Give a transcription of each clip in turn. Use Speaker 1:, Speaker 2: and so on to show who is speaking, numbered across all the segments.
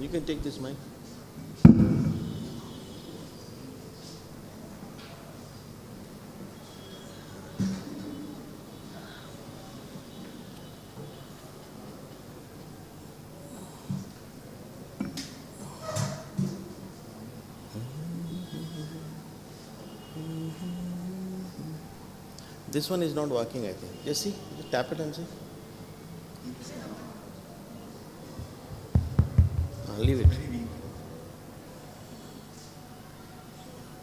Speaker 1: You can take this mic. This one is not working, I think. Just see, just tap it and see. Leave it.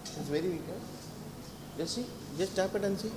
Speaker 1: It's very weak. Huh? Just see, just tap it and see.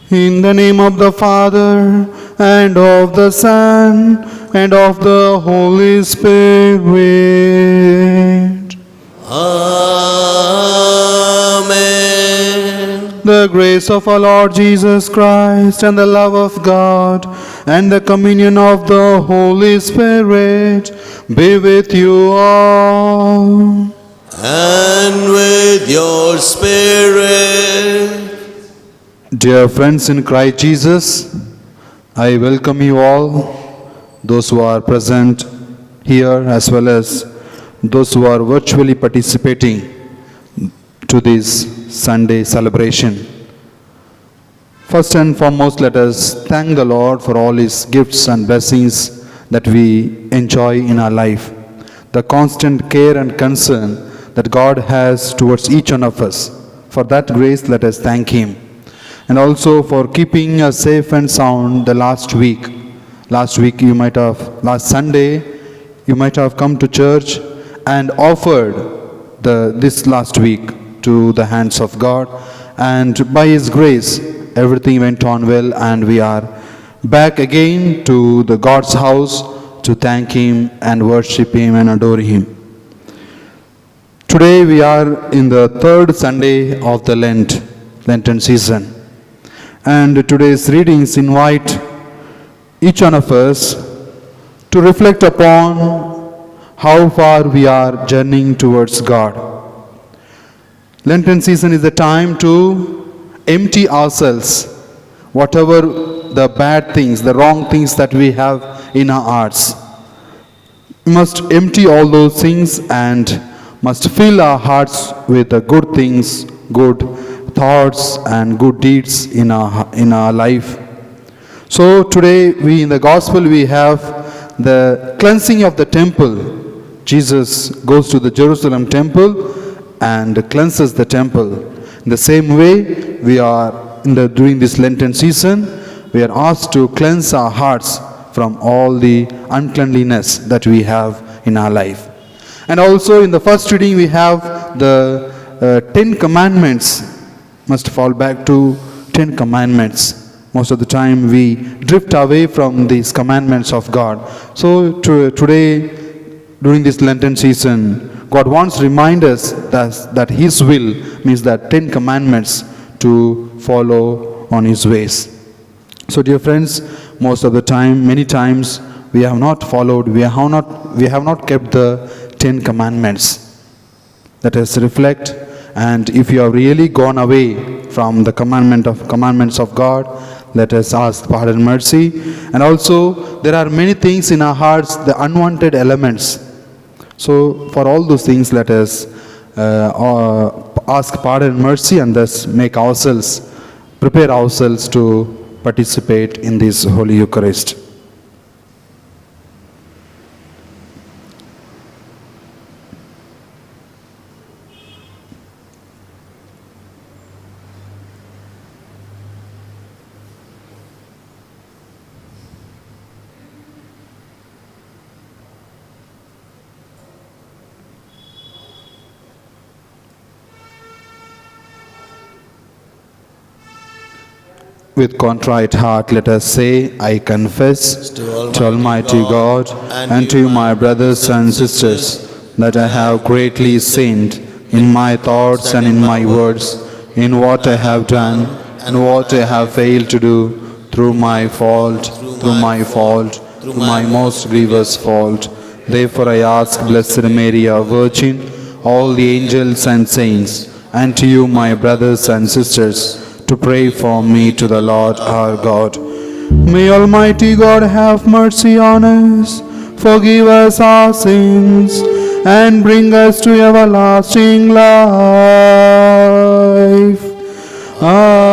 Speaker 2: In the name of the Father, and of the Son, and of the Holy Spirit.
Speaker 1: Amen.
Speaker 2: The grace of our Lord Jesus Christ, and the love of God, and the communion of the Holy Spirit be with you all.
Speaker 1: And with your spirit.
Speaker 2: Dear friends in Christ Jesus, I welcome you all, those who are present here as well as those who are virtually participating to this Sunday celebration. First and foremost, let us thank the Lord for all His gifts and blessings that we enjoy in our life. The constant care and concern that God has towards each one of us. For that grace, let us thank Him. And also for keeping us safe and sound the last week. Last Sunday, you might have come to church and offered this last week to the hands of God. And by His grace, everything went on well, and we are back again to the God's house to thank Him and worship Him and adore Him. Today we are in the third Sunday of the Lenten season. And today's readings invite each one of us to reflect upon how far we are journeying towards God. Lenten season is the time to empty ourselves, whatever the bad things, the wrong things that we have in our hearts. We must empty all those things and must fill our hearts with the good things, good thoughts and good deeds in our life. So today in the gospel we have the cleansing of the temple. Jesus goes to the Jerusalem temple and cleanses the temple. In the same way, we are during this Lenten season, we are asked to cleanse our hearts from all the uncleanliness that we have in our life. And also in the first reading we have the 10 commandments. Must fall back to 10 commandments. Most of the time we drift away from these commandments of God. So today, during this Lenten season, God wants to remind us that His will means that 10 commandments to follow on His ways. So dear friends, most of the time, many times, we have not followed, we have not kept the 10 commandments. Let us reflect, and if you have really gone away from the commandments of God, let us ask pardon and mercy. And also, there are many things in our hearts, the unwanted elements. So for all those things, let us ask pardon and mercy, and thus prepare ourselves to participate in this Holy Eucharist. With contrite heart, let us say, I confess to Almighty God and to you, my brothers and sisters, that I have greatly sinned in my thoughts and in my words, in what I have done and what I have failed to do, through my fault, through my most grievous fault. Therefore I ask Blessed Mary, our Virgin, all the angels and saints, and to you, my brothers and sisters, to pray for me to the Lord our God. May Almighty God have mercy on us, forgive us our sins, and bring us to everlasting life. Amen.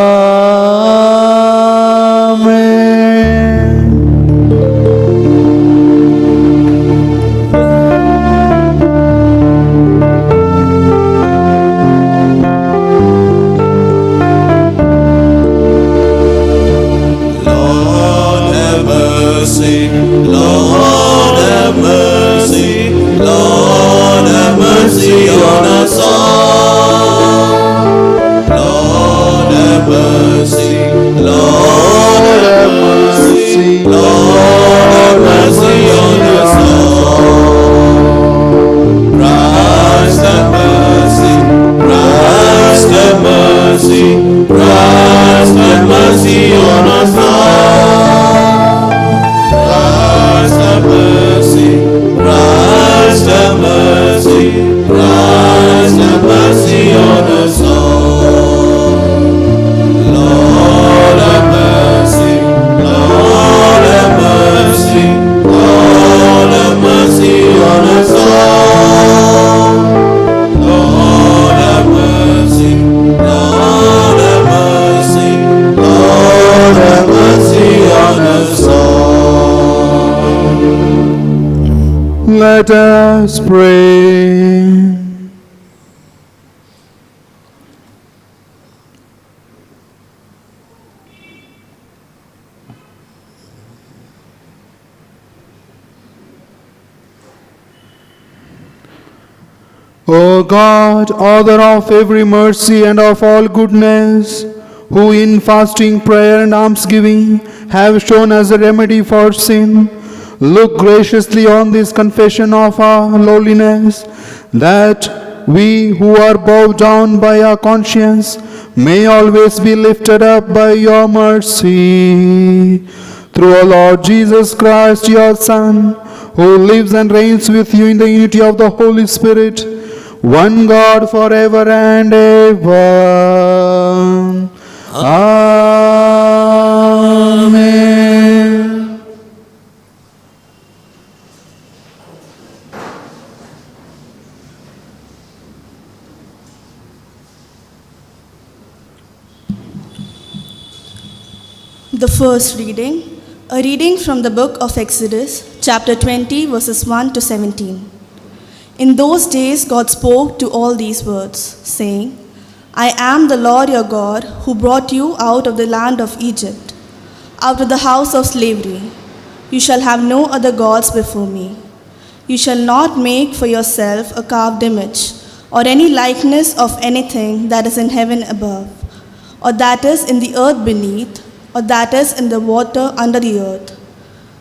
Speaker 3: Lord have mercy, Lord have mercy on us all. Lord have mercy, Lord have mercy, Lord have mercy on us all. Christ have mercy, Christ have mercy, Christ have mercy on us all. Christ have mercy, Christ have mercy, Christ have mercy on us all. Lord have mercy, Lord have mercy, Lord have mercy on us all. Lord have mercy, Lord have mercy, Lord have mercy on us all.
Speaker 2: Let us pray. O God, author of every mercy and of all goodness, who in fasting, prayer and almsgiving have shown us a remedy for sin, look graciously on this confession of our lowliness, that we who are bowed down by our conscience may always be lifted up by your mercy. Through our Lord Jesus Christ, your Son, who lives and reigns with you in the unity of the Holy Spirit, one God forever and ever. Amen.
Speaker 4: The first reading, a reading from the book of Exodus, chapter 20, verses 1 to 17. In those days God spoke to all these words, saying, I am the Lord your God who brought you out of the land of Egypt, out of the house of slavery. You shall have no other gods before me. You shall not make for yourself a carved image, or any likeness of anything that is in heaven above, or that is in the earth beneath, or that is in the water under the earth.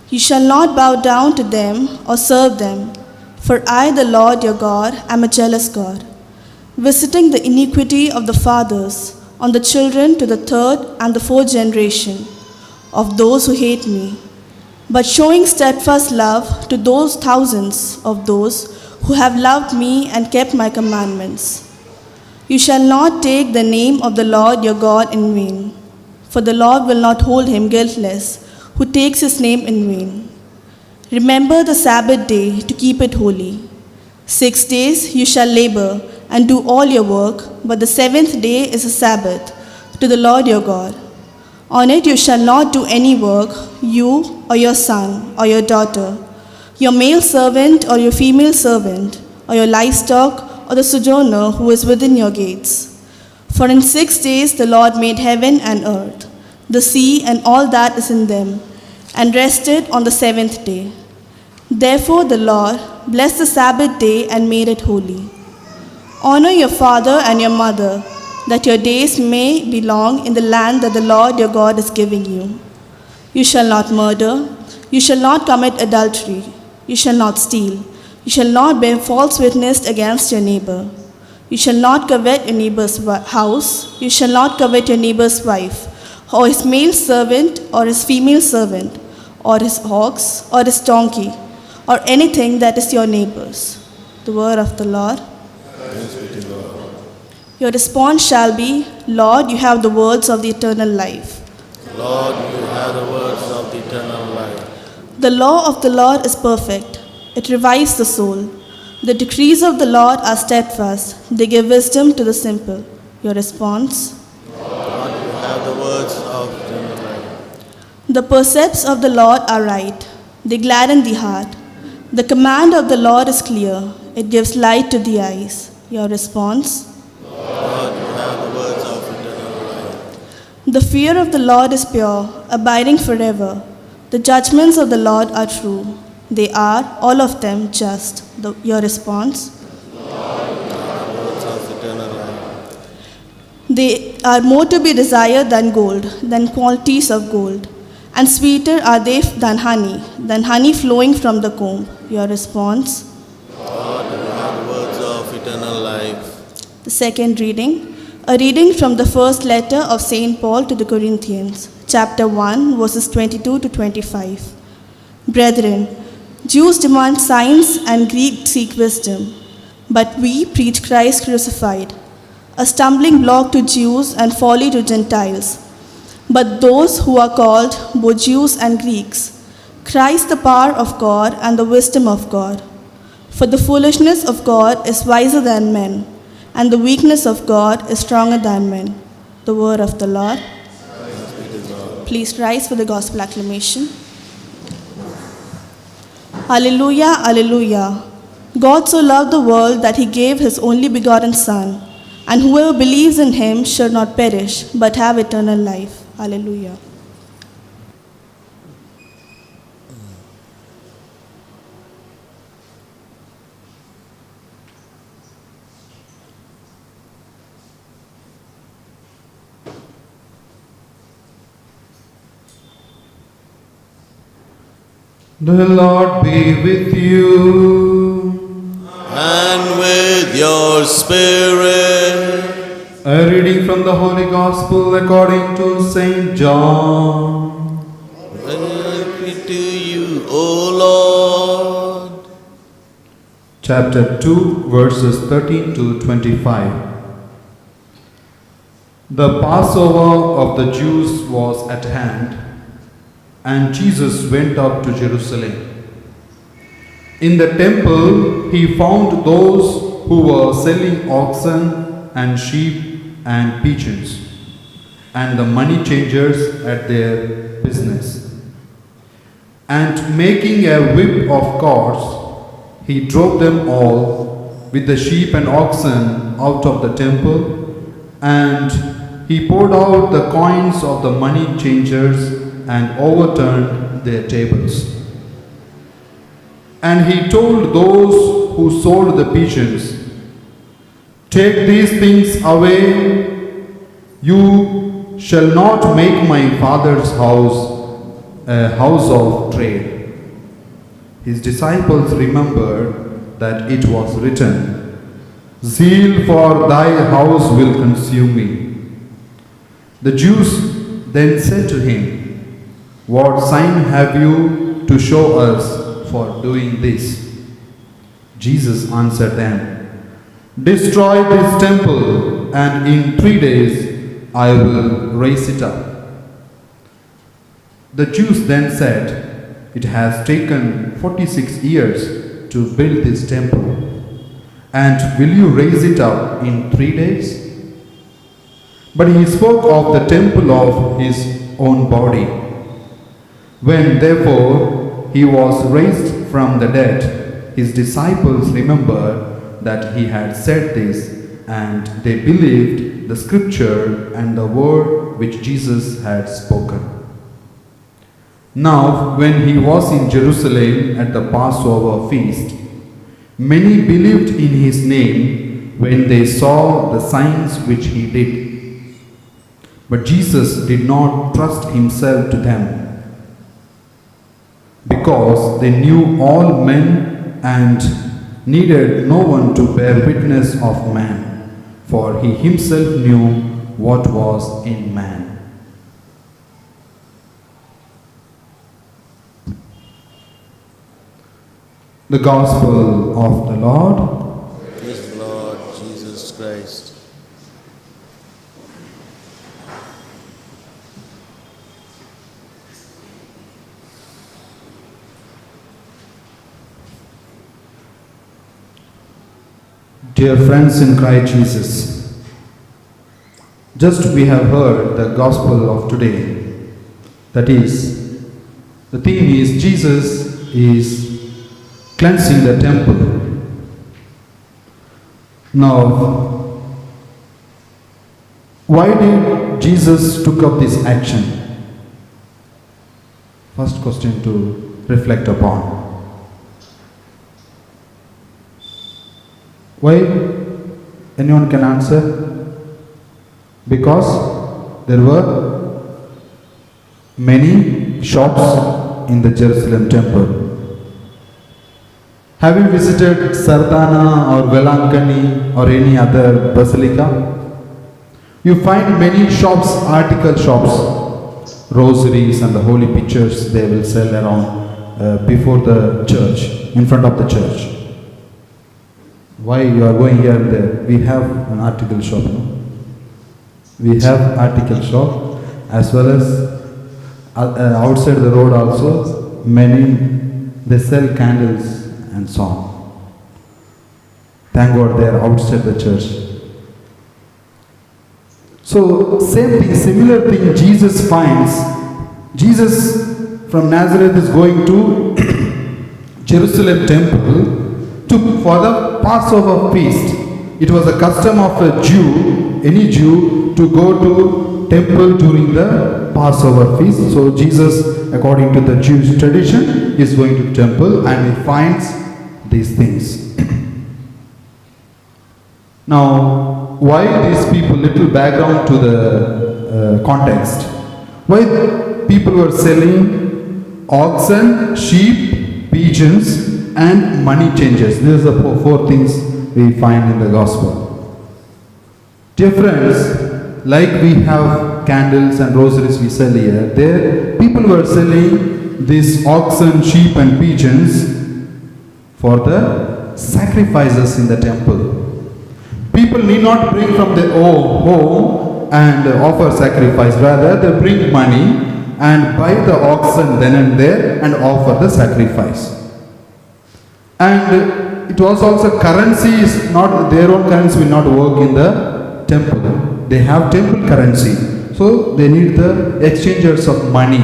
Speaker 4: You shall not bow down to them or serve them, for I, the Lord your God, am a jealous God, visiting the iniquity of the fathers on the children to the third and the fourth generation of those who hate me, but showing steadfast love to those thousands of those who have loved me and kept my commandments. You shall not take the name of the Lord your God in vain, for the Lord will not hold him guiltless who takes his name in vain. Remember the Sabbath day to keep it holy. 6 days you shall labor and do all your work, but the seventh day is a Sabbath to the Lord your God. On it you shall not do any work, you or your son or your daughter, your male servant or your female servant, or your livestock or the sojourner who is within your gates. For in 6 days the Lord made heaven and earth, the sea and all that is in them, and rested on the seventh day. Therefore the Lord blessed the Sabbath day and made it holy. Honor your father and your mother, that your days may be long in the land that the Lord your God is giving you. You shall not murder, you shall not commit adultery, you shall not steal, you shall not bear false witness against your neighbor. You shall not covet your neighbor's house, you shall not covet your neighbor's wife, or his male servant, or his female servant, or his ox, or his donkey, or anything that is your neighbor's. The word of the Lord. Your response shall be, Lord, you have the words of the eternal life.
Speaker 1: Lord, you have the words of the eternal life.
Speaker 4: The law of the Lord is perfect. It revives the soul. The decrees of the Lord are steadfast. They give wisdom to the simple. Your response?
Speaker 1: Lord, you have the words of eternal life.
Speaker 4: The precepts of the Lord are right. They gladden the heart. The command of the Lord is clear. It gives light to the eyes. Your response?
Speaker 1: Lord, you have the words of eternal life.
Speaker 4: The fear of the Lord is pure, abiding forever. The judgments of the Lord are true. They are, all of them, just. Your response?
Speaker 1: Words of eternal life.
Speaker 4: They are more to be desired than gold, than qualities of gold. And sweeter are they than honey flowing from the comb. Your response?
Speaker 1: Lord, you have the words of eternal life.
Speaker 4: The second reading, a reading from the first letter of St. Paul to the Corinthians, chapter 1, verses 22 to 25. Brethren, Jews demand signs and Greeks seek wisdom, but we preach Christ crucified, a stumbling block to Jews and folly to Gentiles. But those who are called, both Jews and Greeks, Christ the power of God and the wisdom of God. For the foolishness of God is wiser than men, and the weakness of God is stronger than men. The word of the Lord. Please rise for the gospel acclamation. Alleluia, alleluia. God so loved the world that he gave his only begotten Son, and whoever believes in him shall not perish, but have eternal life. Alleluia.
Speaker 2: The Lord be with you.
Speaker 3: And with your spirit.
Speaker 2: A reading from the Holy Gospel according to Saint John.
Speaker 3: Glory to you, O Lord.
Speaker 2: Chapter 2, verses 13 to 25. The Passover of the Jews was at hand, and Jesus went up to Jerusalem. In the temple, he found those who were selling oxen and sheep and pigeons, and the money changers at their business. And making a whip of cords, he drove them all with the sheep and oxen out of the temple, And he poured out the coins of the money changers and overturned their tables. And he told those who sold the pigeons, "Take these things away. You shall not make my Father's house a house of trade." His disciples remembered that it was written, "Zeal for thy house will consume me." The Jews then said to him, "What sign have you to show us for doing this?" Jesus answered them, "Destroy this temple, and in 3 days I will raise it up." The Jews then said, "It has taken 46 years to build this temple, and will you raise it up in 3 days?" But he spoke of the temple of his own body. When therefore he was raised from the dead, his disciples remembered that he had said this, and they believed the scripture and the word which Jesus had spoken. Now, when he was in Jerusalem at the Passover feast, many believed in his name when they saw the signs which he did. But Jesus did not trust himself to them, because they knew all men and needed no one to bear witness of man, for he himself knew what was in man. The Gospel of the Lord.
Speaker 1: Praise the Lord Jesus Christ.
Speaker 2: Dear friends in Christ Jesus, just we have heard the Gospel of today. That is, the theme is Jesus is cleansing the temple. Now, why did Jesus took up this action? First question to reflect upon. Why? Anyone can answer? Because there were many shops in the Jerusalem temple. Have you visited Sardana or Velankani or any other basilica? You find many shops, article shops, rosaries and the holy pictures they will sell around before the church, in front of the church. Why you are going here and there? We have an article shop. No? We have article shop as well as outside the road also many they sell candles and so on. Thank God they are outside the church. So same thing, similar thing Jesus finds. Jesus from Nazareth is going to Jerusalem temple for the Passover feast. It was a custom of a Jew, any Jew, to go to temple during the Passover feast. So Jesus, according to the Jewish tradition, is going to temple and he finds these things. Now, why these people, little background to the context. Why people were selling oxen, sheep, pigeons and money changers. These are the four things we find in the gospel. Dear friends, like we have candles and rosaries we sell here, there people were selling these oxen, sheep and pigeons for the sacrifices in the temple. People need not bring from their own home and offer sacrifice. Rather, they bring money and buy the oxen then and there and offer the sacrifice. And it was also currency is not, their own currency will not work in the temple. They have temple currency. So they need the exchangers of money.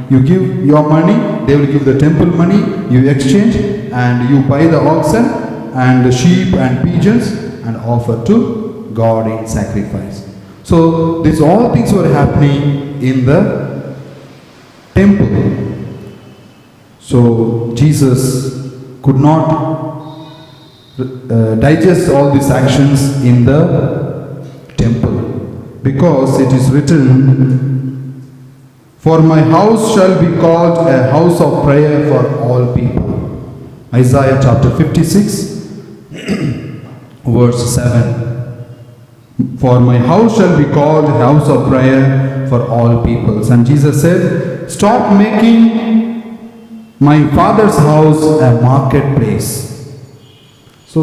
Speaker 2: You give your money, they will give the temple money, you exchange and you buy the oxen and the sheep and pigeons and offer to God in sacrifice. So these all things were happening in the temple. So Jesus could not digest all these actions in the temple, because it is written, "For my house shall be called a house of prayer for all people." Isaiah chapter 56 verse 7. "For my house shall be called a house of prayer for all peoples." And Jesus said, "Stop making my Father's house a marketplace." So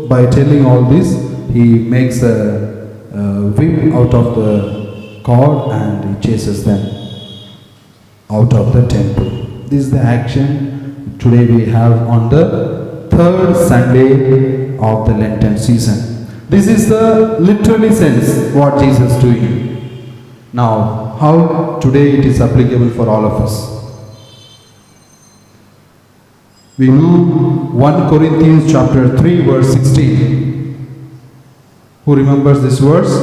Speaker 2: by telling all this, he makes a whip out of the cord and he chases them out of the temple. This is the action today we have on the third Sunday of the Lenten season. This is the literally sense what Jesus is doing. Now, how today it is applicable for all of us? We know 1 Corinthians chapter 3 verse 16. Who remembers this verse?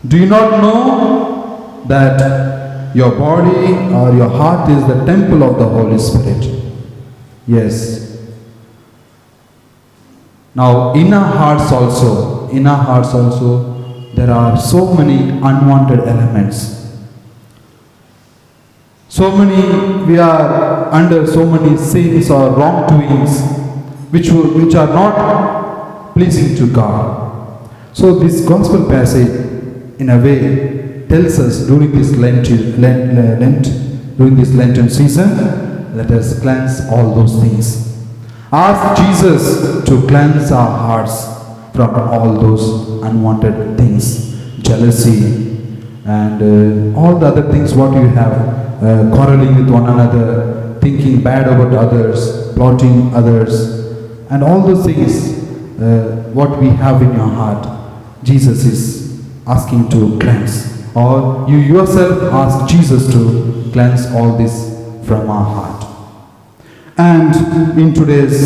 Speaker 2: "Do you not know that your body or your heart is the temple of the Holy Spirit?" Yes. Now in our hearts also, there are so many unwanted elements. So many, we are under so many sins or wrongdoings which are not pleasing to God. So this gospel passage in a way tells us during this during this Lenten season, let us cleanse all those things. Ask Jesus to cleanse our hearts from all those unwanted things, jealousy and all the other things what you have, quarreling with one another, thinking bad about others, plotting others, and all those things what we have in your heart, Jesus is asking to cleanse, or you yourself ask Jesus to cleanse all this from our heart. And in today's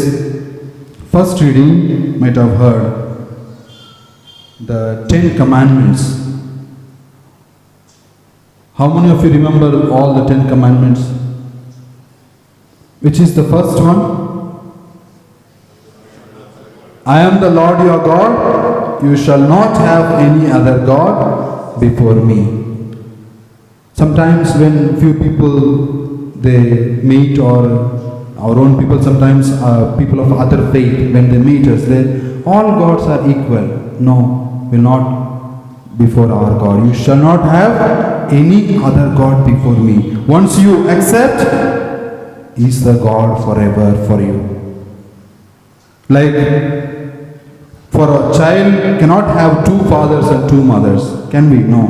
Speaker 2: first reading, you might have heard the 10 Commandments. How many of you remember all the 10 Commandments? Which is the first one? "I am the Lord your God, you shall not have any other God before me." Sometimes when few people they meet, or our own people, sometimes people of other faith, when they meet us, all gods are equal. No, will not before our God. "You shall not have any other God before me." Once you accept, He is the God forever for you. Like for a child cannot have two fathers and two mothers. Can we? No.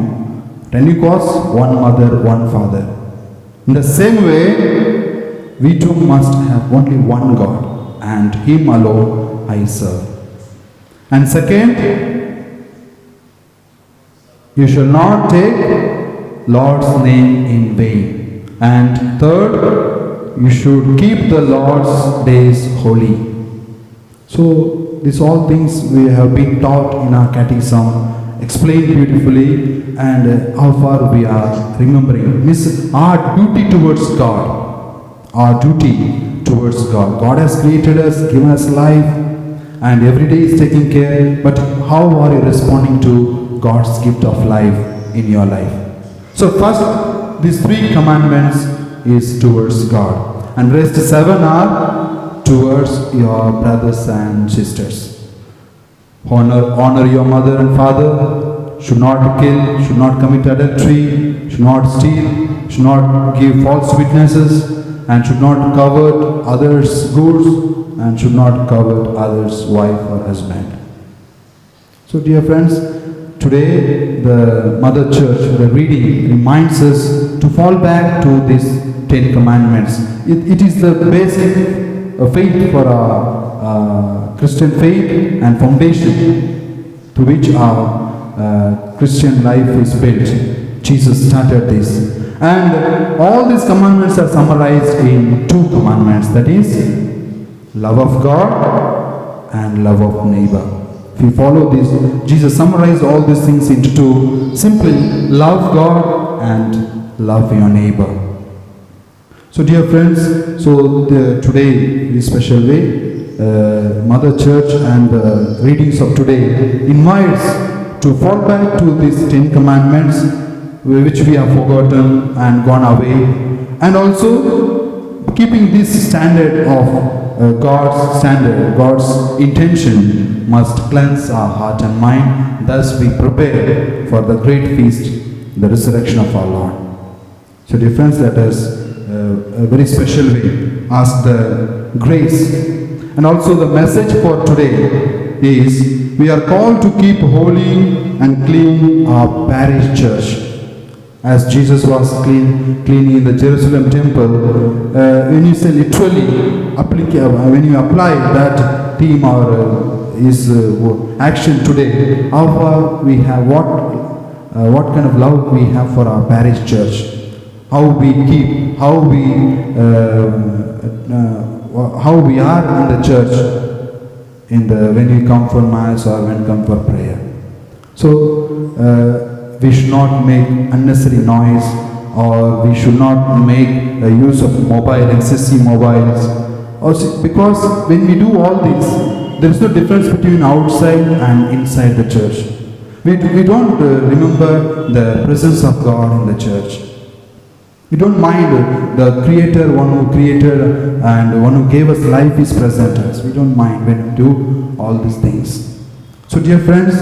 Speaker 2: Pentecost, one mother, one father. In the same way, we too must have only one God, and Him alone I serve. And second, you shall not take Lord's name in vain. And third, you should keep the Lord's days holy. So these all things we have been taught in our catechism, explained beautifully, and how far we are remembering. This our duty towards God. Our duty towards God. God has created us, given us life, and every day is taking care. But how are you responding to God's gift of life in your life? So first, these 3 commandments is towards God, and rest 7 are towards your brothers and sisters. Honor your mother and father. Should not kill. Should not commit adultery. Should not steal. Should not give false witnesses. And should not covet others' goods, and should not covet others' wife or husband. So dear friends, today the Mother Church, the reading reminds us to fall back to these 10 commandments. It is the basic faith for our Christian faith and foundation to which our Christian life is built. Jesus started this. And all these commandments are summarized in 2 commandments, that is, love of God and love of neighbor. If you follow this, Jesus summarized all these things into two: simply love God and love your neighbor. So dear friends, today in this special way, Mother Church and readings of today invites to fall back to these 10 commandments which we have forgotten and gone away, and also keeping this standard of God's intention must cleanse our heart and mind. Thus we prepare for the great feast, the resurrection of our Lord. So dear friends, let us a very special way ask the grace. And also the message for today is, we are called to keep holy and clean our parish church. As Jesus was cleaning the Jerusalem temple, when you say literally, when you apply that theme or his action today, how far we have, what kind of love we have for our parish church, how we keep, how we are in the church, when we come for mass or when we come for prayer. So we should not make unnecessary noise, or we should not make use of excessive mobiles, because when we do all this, there is no difference between outside and inside the church. We don't remember the presence of God in the church. We don't mind the Creator, one who created and one who gave us life is present us. We don't mind when we do all these things. So dear friends,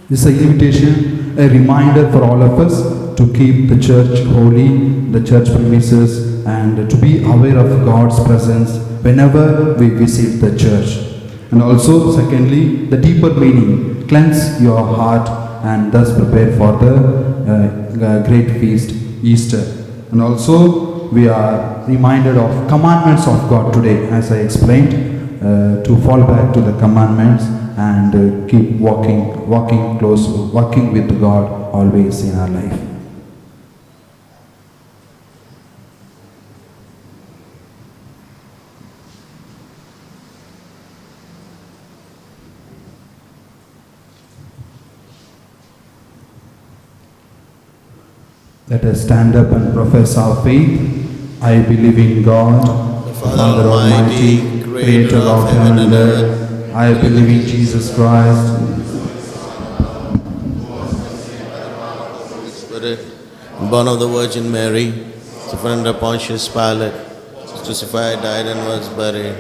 Speaker 2: this is an invitation, a reminder for all of us to keep the church holy, the church premises, and to be aware of God's presence whenever we visit the church. And also, secondly, the deeper meaning, cleanse your heart and thus prepare for the great feast, Easter. And also, we are reminded of commandments of God today, as I explained, to fall back to the commandments and keep walking with God always in our life. Let us stand up and profess our faith. I believe in God,
Speaker 3: The Father Almighty, creator of heaven and earth.
Speaker 2: I believe in Jesus Christ,
Speaker 1: Spirit, born of the Virgin Mary, suffered under Pontius Pilate, was crucified, died, and was buried.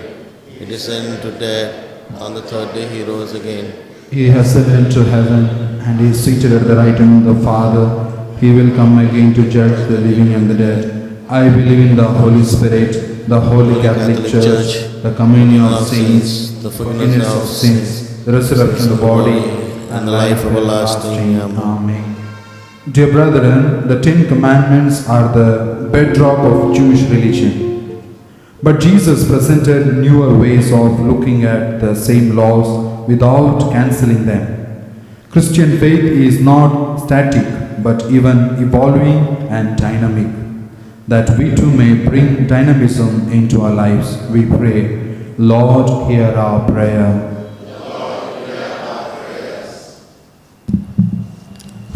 Speaker 1: He descended to death. On the third day he rose again.
Speaker 2: He has ascended into heaven and is seated at the right hand of the Father. He will come again to judge the living and the dead. I believe in the Holy Spirit, the Holy Catholic Church, the communion of saints, the forgiveness of sins, the resurrection of the body, and the life everlasting. Amen. Dear brethren, the 10 commandments are the bedrock of Jewish religion. But Jesus presented newer ways of looking at the same laws without cancelling them. Christian faith is not static, but even evolving and dynamic. That we too may bring dynamism into our lives, we pray. Lord, hear our prayer.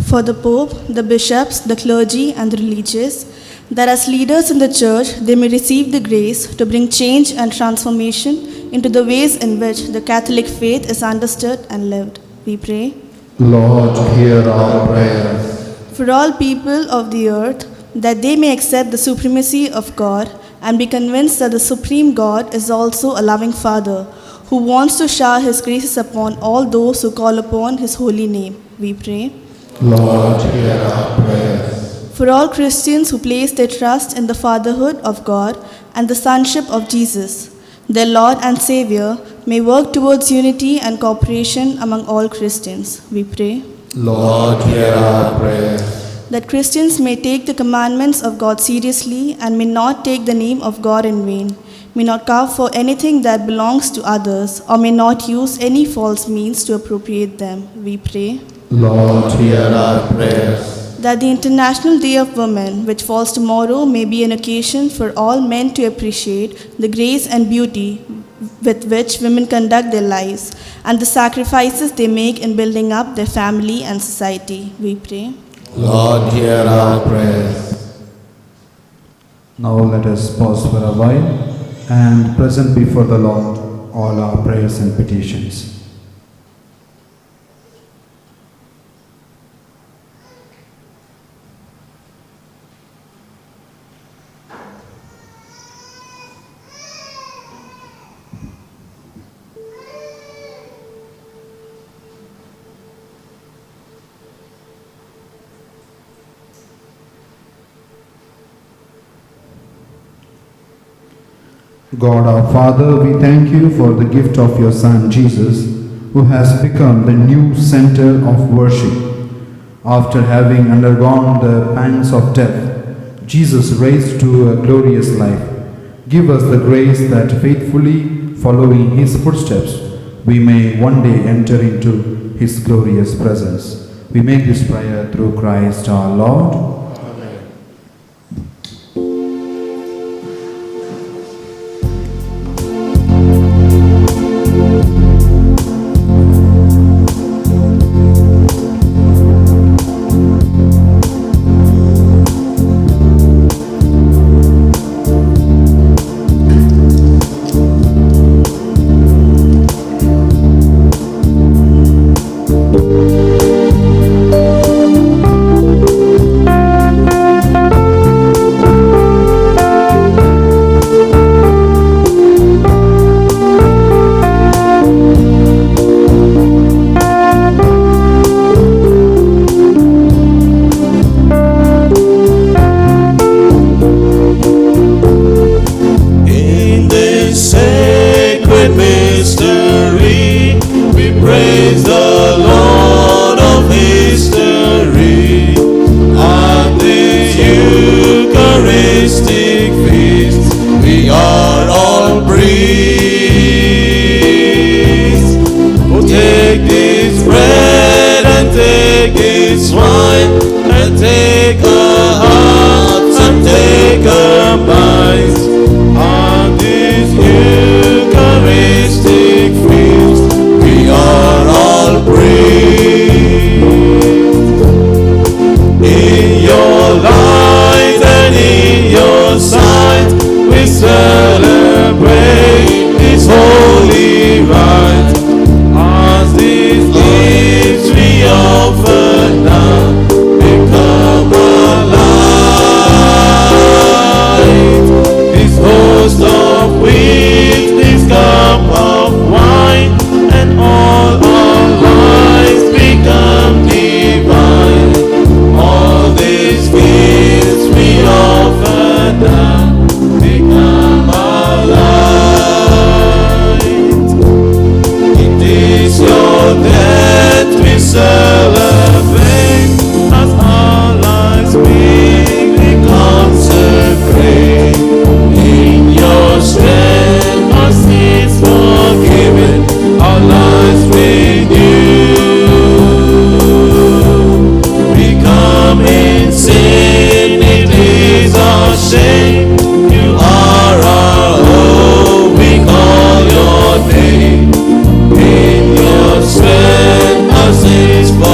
Speaker 4: For the Pope, the bishops, the clergy, and the religious, that as leaders in the church they may receive the grace to bring change and transformation into the ways in which the Catholic faith is understood and lived, we pray.
Speaker 2: Lord, hear our prayer.
Speaker 4: For all people of the earth, that they may accept the supremacy of God and be convinced that the supreme God is also a loving Father who wants to shower his graces upon all those who call upon his holy name, we pray.
Speaker 2: Lord, hear our prayer.
Speaker 4: For all Christians who place their trust in the fatherhood of God and the sonship of Jesus, their Lord and Savior, may work towards unity and cooperation among all Christians, we pray.
Speaker 2: Lord, hear our prayer.
Speaker 4: That Christians may take the commandments of God seriously and may not take the name of God in vain, may not carve for anything that belongs to others, or may not use any false means to appropriate them, we pray.
Speaker 2: Lord, hear our prayers.
Speaker 4: That the International Day of Women, which falls tomorrow, may be an occasion for all men to appreciate the grace and beauty with which women conduct their lives and the sacrifices they make in building up their family and society. We pray.
Speaker 1: Lord, hear our prayer.
Speaker 2: Now let us pause for a while and present before the Lord all our prayers and petitions. God our Father, we thank you for the gift of your Son Jesus, who has become the new center of worship. After having undergone the pangs of death, Jesus raised to a glorious life. Give us the grace that faithfully following his footsteps, we may one day enter into his glorious presence. We make this prayer through Christ our Lord.
Speaker 3: Our sins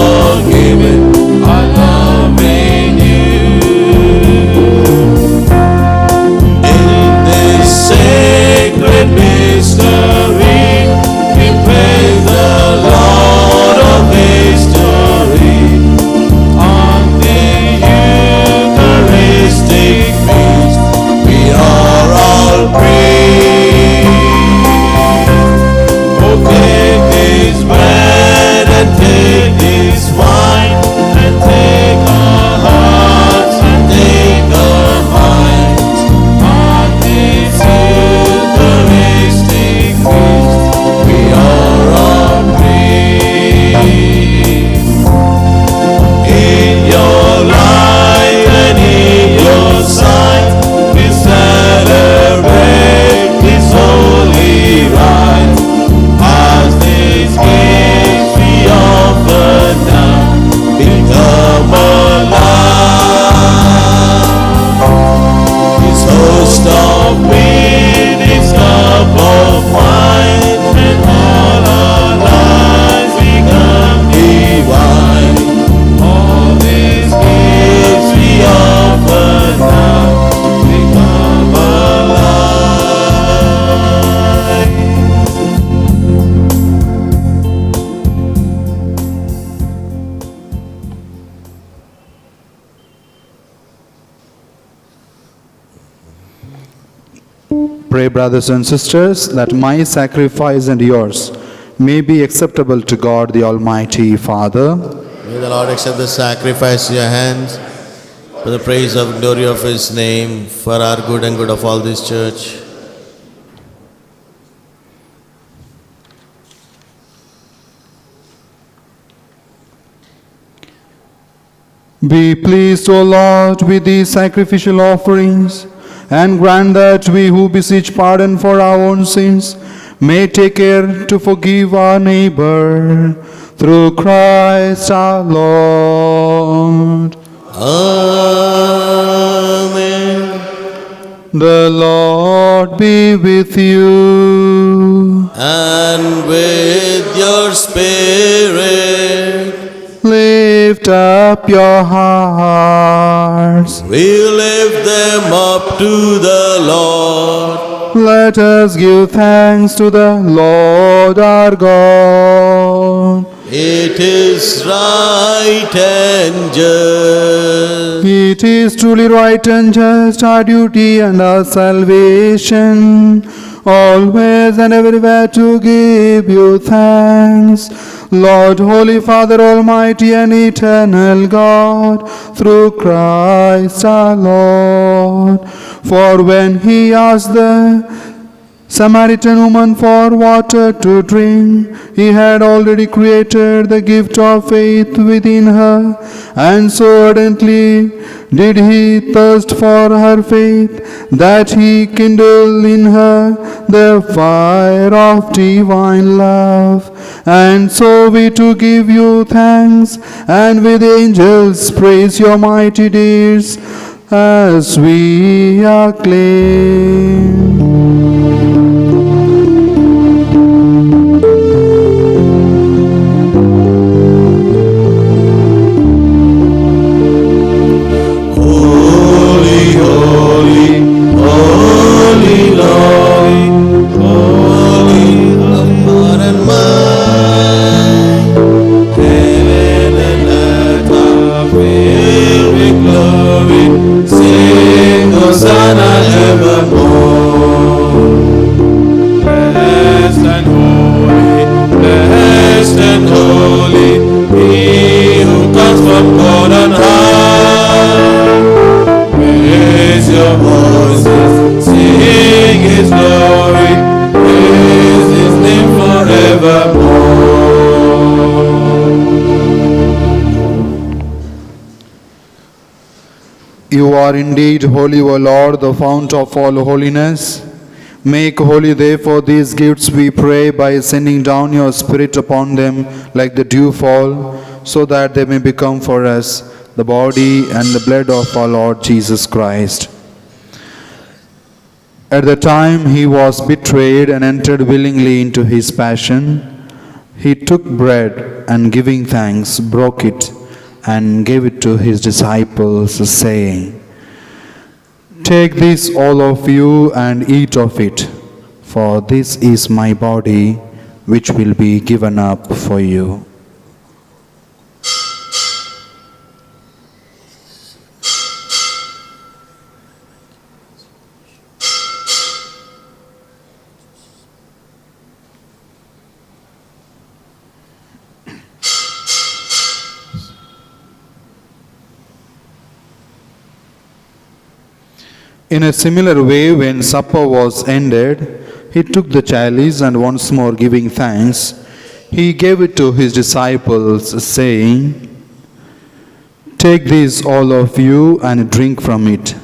Speaker 2: Pray, brothers and sisters, that my sacrifice and yours may be acceptable to God the Almighty Father.
Speaker 1: May the Lord accept the sacrifice in your hands for the praise of glory of His name, for our good and good of all this church.
Speaker 2: Be pleased, O Lord, with these sacrificial offerings, and grant that we who beseech pardon for our own sins may take care to forgive our neighbor, through Christ our Lord.
Speaker 1: Amen.
Speaker 2: The Lord be with you.
Speaker 1: And with your spirit,
Speaker 2: Lift up your hearts.
Speaker 1: we lift them up to the Lord.
Speaker 2: Let us give thanks to the Lord our God.
Speaker 1: It is right and just.
Speaker 2: It is truly right and just, our duty and our salvation, always and everywhere to give you thanks, Lord, Holy Father, Almighty and eternal God, through Christ our Lord. For when he asked the Samaritan woman for water to drink, he had already created the gift of faith within her, and so ardently did he thirst for her faith that he kindled in her the fire of divine love. And so we too give you thanks, and with angels praise your mighty deeds, as we acclaim. You are indeed holy, O Lord, the fount of all holiness. Make holy, therefore, these gifts, we pray, by sending down your Spirit upon them like the dewfall, so that they may become for us the body and the blood of our Lord Jesus Christ. At the time he was betrayed and entered willingly into his passion, he took bread and, giving thanks, broke it and gave it to his disciples, saying, "Take this, all of you, and eat of it, for this is my body, which will be given up for you." In a similar way, when supper was ended, he took the chalice, and once more giving thanks, he gave it to his disciples, saying, "Take this, all of you, and drink from it,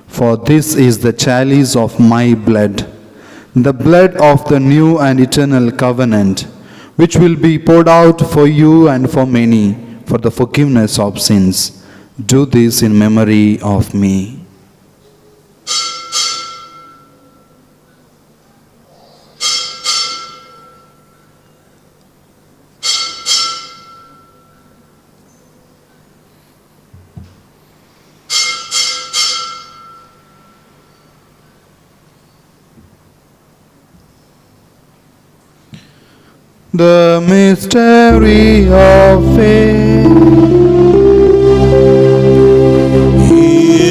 Speaker 2: for this is the chalice of my blood, the blood of the new and eternal covenant, which will be poured out for you and for many for the forgiveness of sins. Do this in memory of me." The mystery of faith.
Speaker 3: He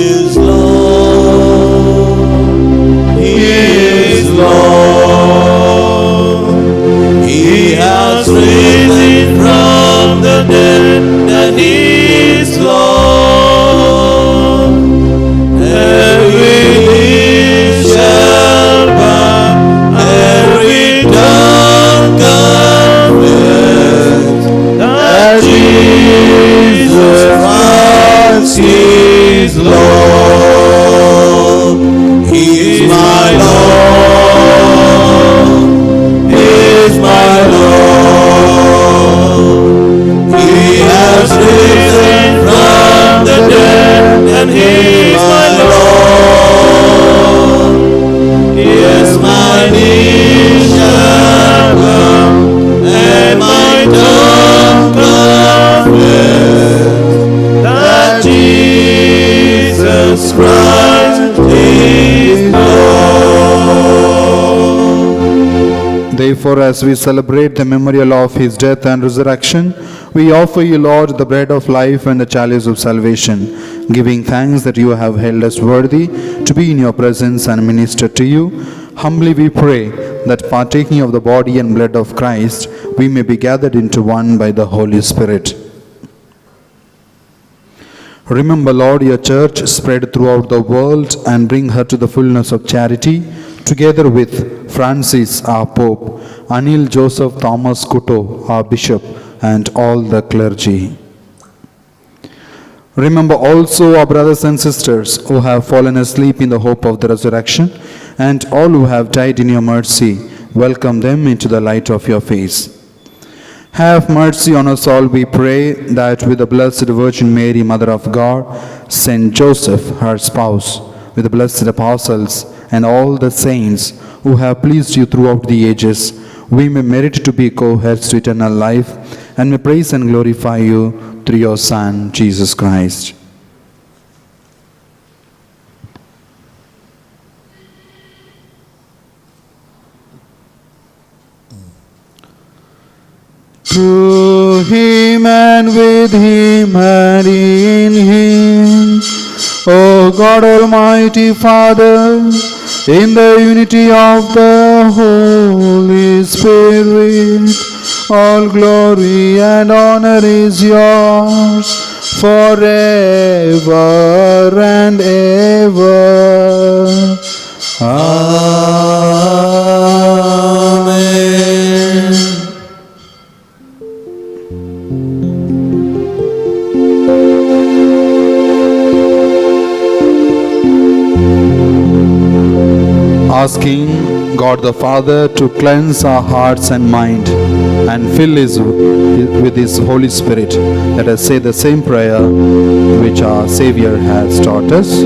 Speaker 3: is Lord. He is Christ is Lord. He is my Lord. He is my Lord. He has risen from the dead, and He is my Lord. Yes, my knee shall bow, and my tongue confess that Jesus Christ is Lord.
Speaker 2: Therefore, as we celebrate the memorial of his death and resurrection, we offer you, Lord, the bread of life and the chalice of salvation, giving thanks that you have held us worthy to be in your presence and minister to you. Humbly we pray that partaking of the body and blood of Christ, we may be gathered into one by the Holy Spirit. Remember, Lord, your church spread throughout the world and bring her to the fullness of charity, together with Francis, our Pope, Anil Joseph Thomas Kuto, our Bishop, and all the clergy. Remember also our brothers and sisters who have fallen asleep in the hope of the resurrection, and all who have died in your mercy. Welcome them into the light of your face. Have mercy on us all, we pray, that with the Blessed Virgin Mary, Mother of God, Saint Joseph, her spouse, with the blessed apostles, and all the saints who have pleased you throughout the ages, we may merit to be co-heirs to eternal life, and may praise and glorify you through your Son, Jesus Christ. Through him and with him and in him, O God Almighty Father, in the unity of the Holy Spirit, all glory and honor is yours forever and ever. Amen. Asking God the Father to cleanse our hearts and mind and fill with His Holy Spirit, let us say the same prayer which our Savior has taught us.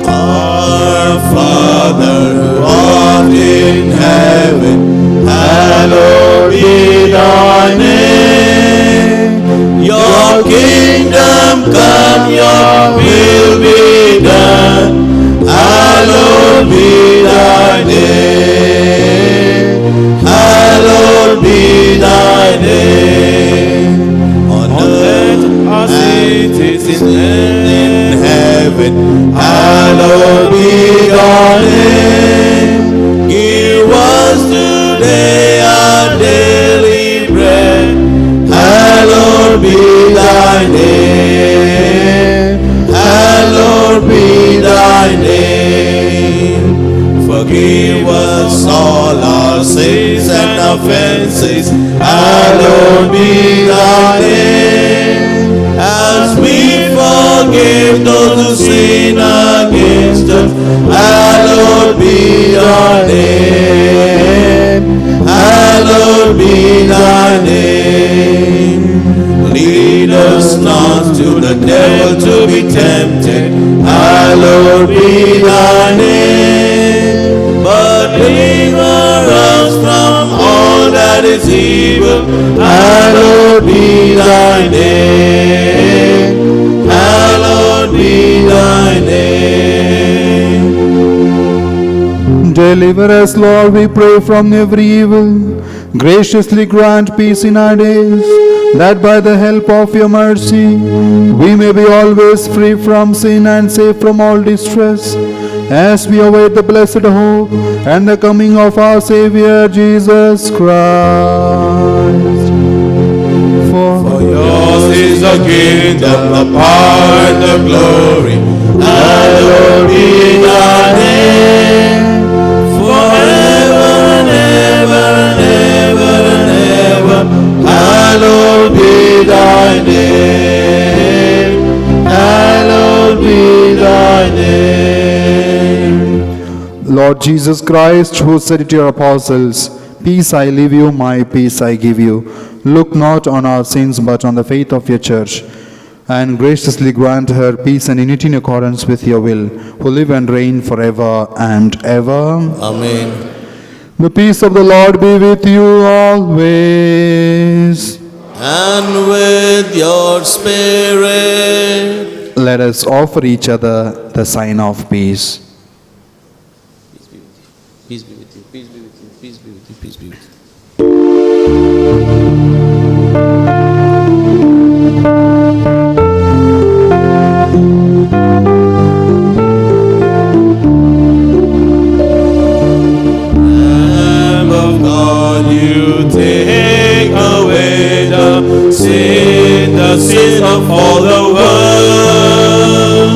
Speaker 3: Our Father who art in heaven, hallowed be thy name. Your kingdom come, your will be done. Hallowed be thy name. Hallowed be thy name. On earth as it is in heaven. Hallowed be thy name. Give us today our daily bread. Hallowed be thy name. Hallowed be thy name. Forgive us all our sins and offenses. Hallowed be thy name. As we forgive those who sin against us. Hallowed be thy name. Hallowed be thy name. Lead us not to the devil to be tempted. Hallowed be thy name. But deliver us from all that is evil. Hallowed be thy name. Hallowed be thy name.
Speaker 2: Deliver us, Lord, we pray, from every evil. Graciously grant peace in our days, that by the help of your mercy we may be always free from sin and safe from all distress, as we await the blessed hope and the coming of our Savior Jesus Christ.
Speaker 3: For yours is the kingdom, the power, and the glory. Hallowed be thy name. Forever and ever and ever and ever. Hallowed be thy name. Hallowed
Speaker 2: Lord Jesus Christ, who said to your apostles, "Peace I leave you, my peace I give you," look not on our sins but on the faith of your church, and graciously grant her peace and unity in accordance with your will, who live and reign forever and ever.
Speaker 1: Amen.
Speaker 2: The peace of the Lord be with you always.
Speaker 1: And with your spirit.
Speaker 2: Let us offer each other the sign of peace.
Speaker 1: Peace be with you. Peace be with you. Peace be with you. Peace be with you.
Speaker 3: Lamb of God, you take away the sin of all the world.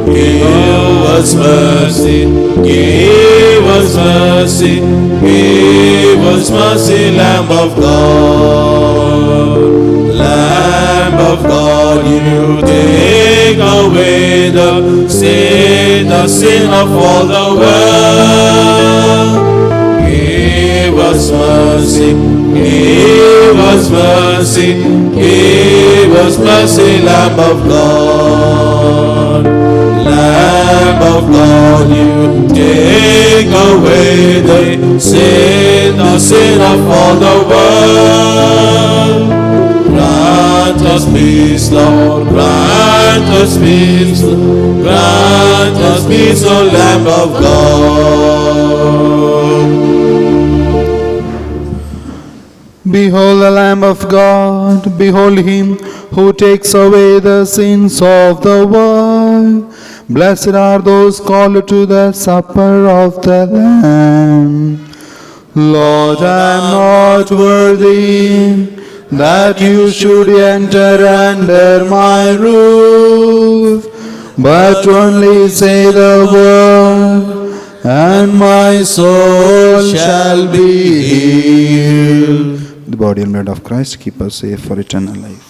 Speaker 3: Give us mercy, give us mercy, give us mercy, Lamb of God. Lamb of God, you take away the sin of all the world. Give us mercy, give us mercy, give us mercy, Lamb of God. Lamb of God, you take away the sin of all the world. Grant us peace, Lord, grant us peace, grant us peace, O Lamb of God.
Speaker 2: Behold the Lamb of God, behold him who takes away the sins of the world. Blessed are those called to the supper of the Lamb. Lord, I am not worthy that you should enter under my roof, but only say the word, and my soul shall be healed. The body and blood of Christ keep us safe for eternal life.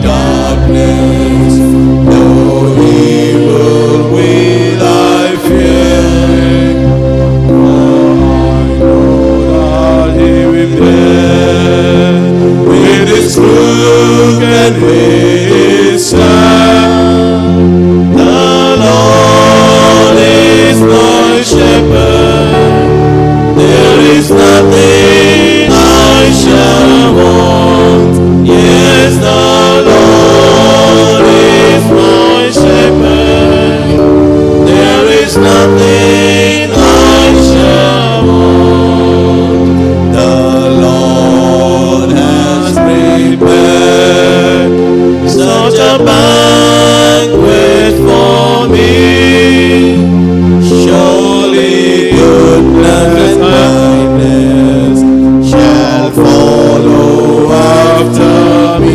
Speaker 3: darkness, no evil will I fear. For I know that He will bear with His crook and with His staff. The Lord is my shepherd, there is nothing I shall want. Yes, the Lord is my shepherd, there is nothing I shall want. The Lord has prepared such a banquet for me. Surely goodness and kindness shall follow after me.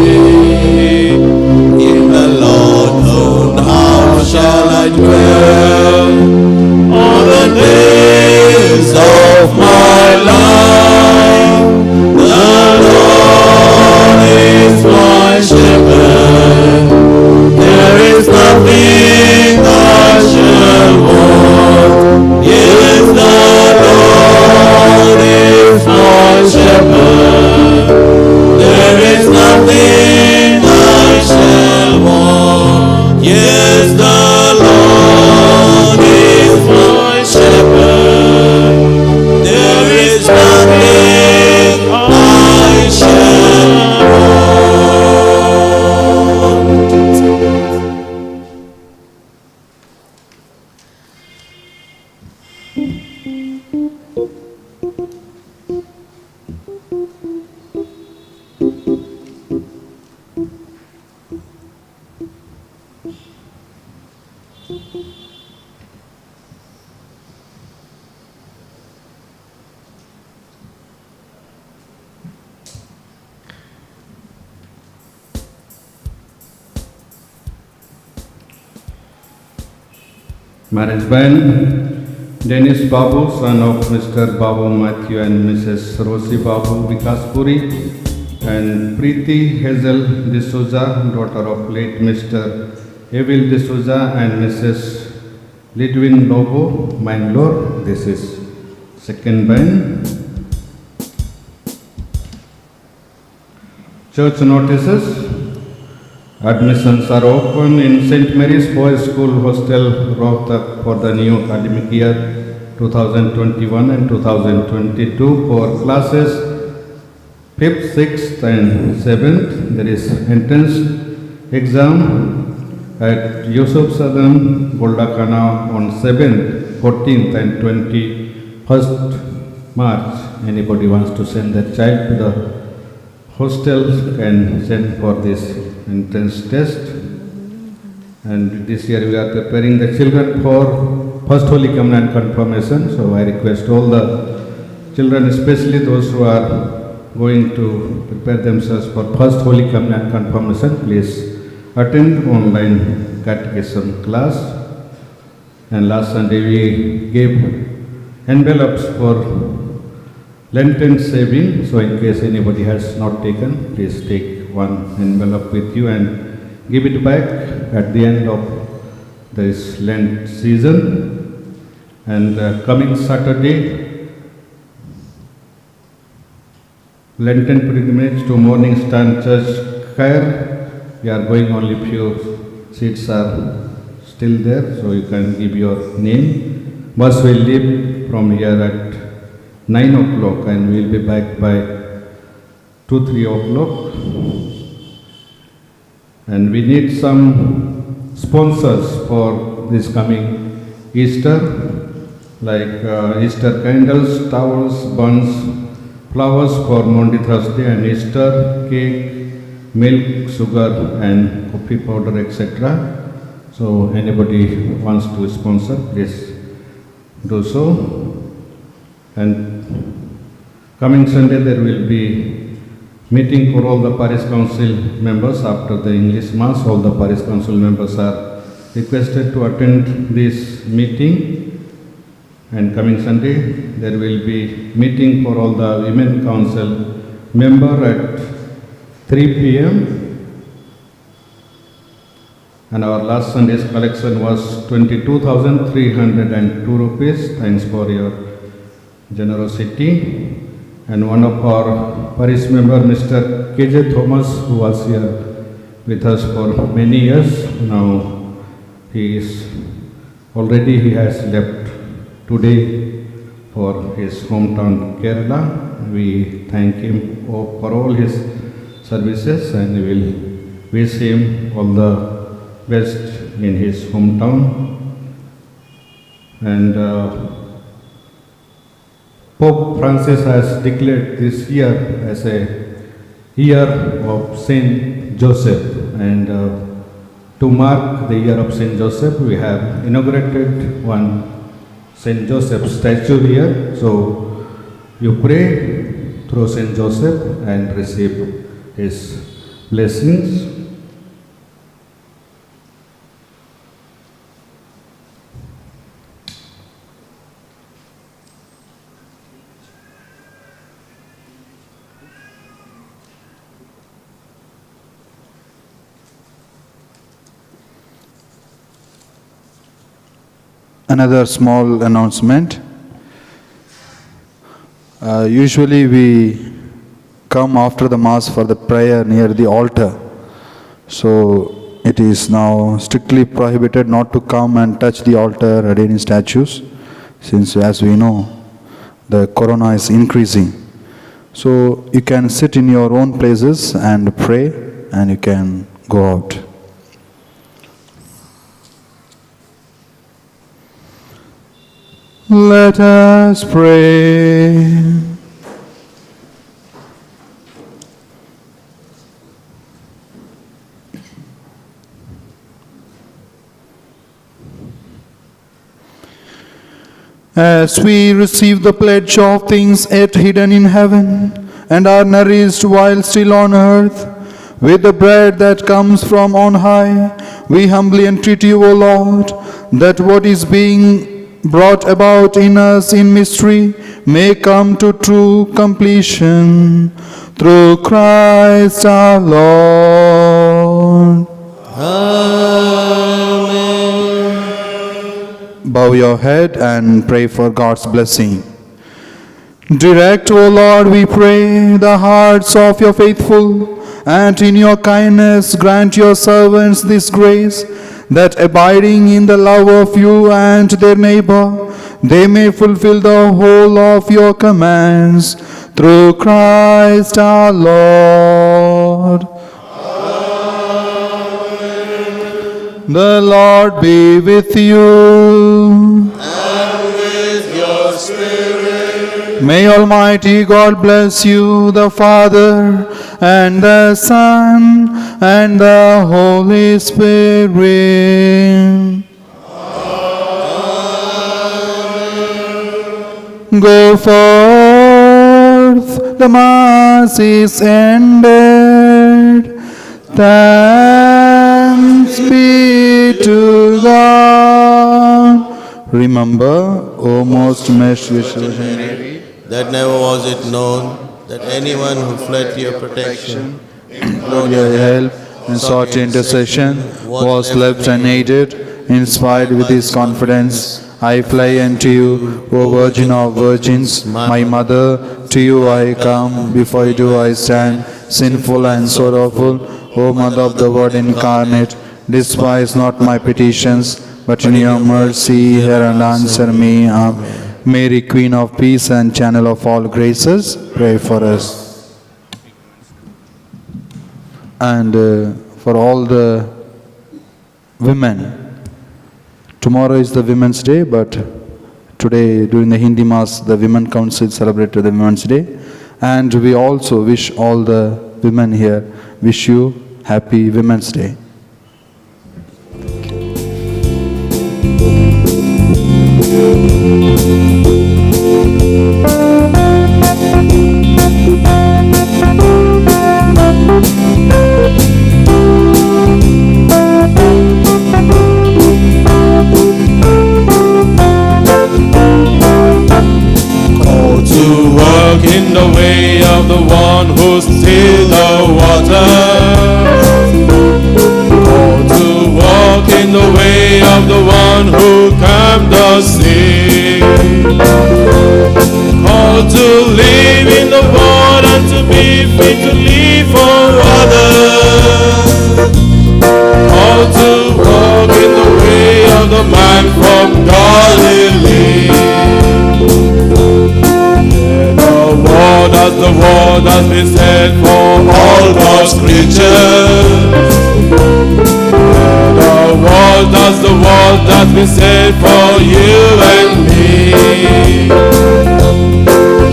Speaker 3: In the Lord's own house shall I dwell all the days of my life. The Lord is my shepherd, there is nothing I shall want. Yes, the Lord is my shepherd, there is nothing I shall want. Yes, the Lord is my shepherd, there is nothing I shall want.
Speaker 5: Marriage band, Dennis Babu, son of Mr. Babu Matthew and Mrs. Rosie Babu Vikaspuri, and Preeti Hazel D'Souza, daughter of late Mr. Evil D'Souza and Mrs. Lidwin Lobo, Mangalore. This is second band. Church notices. Admissions are open in St. Mary's Boys School Hostel, Rohtak for the new academic year 2021 and 2022 for classes 5th, 6th and 7th. There is entrance exam at Yusuf Sadan, Goldakana on 7th, 14th and 21st March. Anybody wants to send their child to the hostels can send for this entrance test. And this year we are preparing the children for First Holy Communion and Confirmation. So I request all the children, especially those who are going to prepare themselves for First Holy Communion and Confirmation, please attend online catechism class. And last Sunday we gave envelopes for Lenten saving, so in case anybody has not taken, please take one envelope with you and give it back at the end of this Lent season. And coming Saturday, Lenten pilgrimage to Morning Star Church, Khair. We are going, only few seats are still there, so you can give your name. Bus will leave from here at 9 o'clock and we will be back by 2-3 o'clock. And we need some sponsors for this coming Easter, like Easter candles, towels, buns, flowers for Monday, Thursday and Easter, cake, milk, sugar and coffee powder, etc. So anybody wants to sponsor, please do so. And coming Sunday there will be meeting for all the parish council members after the English Mass. All the parish council members are requested to attend this meeting. And coming Sunday there will be meeting for all the women council member at 3 p.m. And our last Sunday's collection was 22,302 rupees. Thanks for your generosity. And one of our parish member, Mr. KJ Thomas, who was here with us for many years. Now he has left today for his hometown Kerala. We thank him for all his services and we will wish him all the best in his hometown. And Pope Francis has declared this year as a year of Saint Joseph, and to mark the year of Saint Joseph, we have inaugurated one Saint Joseph statue here. So you pray through Saint Joseph and receive his blessings.
Speaker 2: Another small announcement. Usually we come after the Mass for the prayer near the altar. So it is now strictly prohibited not to come and touch the altar or any statues, since as we know, the corona is increasing. So you can sit in your own places and pray, and you can go out. Let us pray. As we receive the pledge of things yet hidden in heaven, and are nourished while still on earth, with the bread that comes from on high, we humbly entreat you, O Lord, that what is being brought about in us in mystery may come to true completion through Christ our Lord.
Speaker 1: Amen.
Speaker 2: Bow your head and pray for God's blessing. Direct, O Lord, we pray, the hearts of your faithful, and in your kindness grant your servants this grace, that abiding in the love of you and their neighbor, they may fulfill the whole of your commands, through Christ our Lord. Amen. The Lord be with you.
Speaker 1: And with your spirit.
Speaker 2: May Almighty God bless you, the Father, and the Son, and the Holy Spirit. Amen. Go forth, the Mass is ended. Thanks be to God. Remember, O most merciful Virgin Mary,
Speaker 1: that never was it known that anyone who fled to your protection,
Speaker 2: implored your help, and sought your intercession, was left unaided. Inspired with this confidence, I fly unto you, O Virgin of Virgins, my Mother. To you I come, before you do I stand, sinful and sorrowful. O Mother of the Word incarnate, despise not my petitions, but in your mercy hear and answer me. Amen. Mary, Queen of Peace and Channel of all graces, pray for us. And for all the women, tomorrow is the Women's Day, but today during the Hindi Mass, the Women Council celebrated the Women's Day. And we also wish all the women here, wish you happy Women's Day.
Speaker 3: Called to walk in the way of the one who still the water. Called to walk the world has been set for all God's creatures. The world has been set for you and me.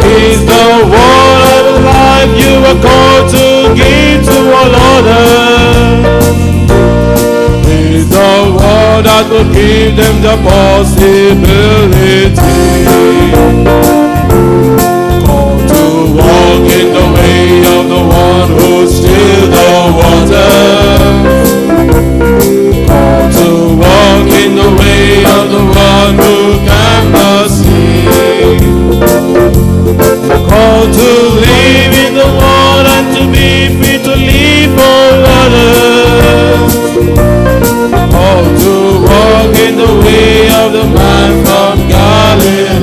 Speaker 3: He's the word of life you are called to give to all others. He's the word that will give them the possibility. Called to walk in the way of the one who still the water. To walk in the way of the one who cannot see. Called to live in the world and to be free to live for others. Called to walk in the way of the man from Galilee.